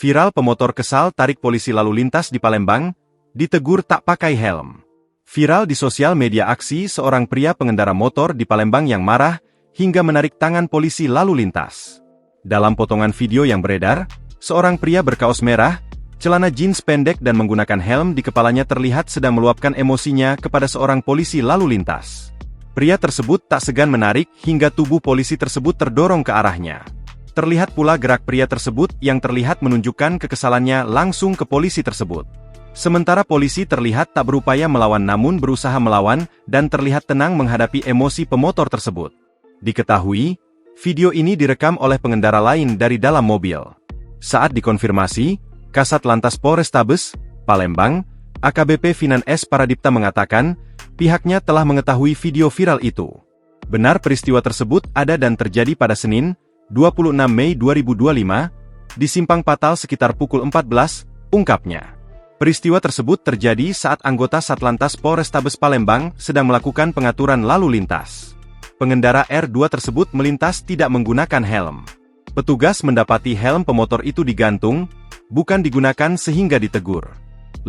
Viral pemotor kesal tarik polisi lalu lintas di Palembang, ditegur tak pakai helm. Viral di sosial media aksi seorang pria pengendara motor di Palembang yang marah hingga menarik tangan polisi lalu lintas. Dalam potongan video yang beredar, seorang pria berkaos merah, celana jeans pendek dan menggunakan helm di kepalanya terlihat sedang meluapkan emosinya kepada seorang polisi lalu lintas. Pria tersebut tak segan menarik hingga tubuh polisi tersebut terdorong ke arahnya. Terlihat pula gerak pria tersebut yang terlihat menunjukkan kekesalannya langsung ke polisi tersebut. Sementara polisi terlihat tak berupaya melawan namun berusaha melawan dan terlihat tenang menghadapi emosi pemotor tersebut. Diketahui, video ini direkam oleh pengendara lain dari dalam mobil. Saat dikonfirmasi, Kasat Lantas Polrestabes, Palembang, AKBP Finan S. Paradipta mengatakan, pihaknya telah mengetahui video viral itu. Benar peristiwa tersebut ada dan terjadi pada Senin, 26 Mei 2025, di Simpang Patal sekitar pukul 14, ungkapnya. Peristiwa tersebut terjadi saat anggota Satlantas Polrestabes Palembang sedang melakukan pengaturan lalu lintas. Pengendara R2 tersebut melintas tidak menggunakan helm. Petugas mendapati helm pemotor itu digantung, bukan digunakan sehingga ditegur.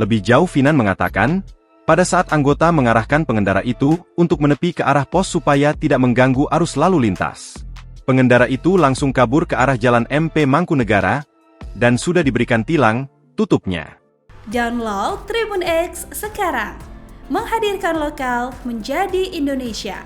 Lebih jauh Finan mengatakan, pada saat anggota mengarahkan pengendara itu untuk menepi ke arah pos supaya tidak mengganggu arus lalu lintas. Pengendara itu langsung kabur ke arah Jalan MP Mangkunegara, dan sudah diberikan tilang, tutupnya. Download Tribun X sekarang, menghadirkan lokal menjadi Indonesia.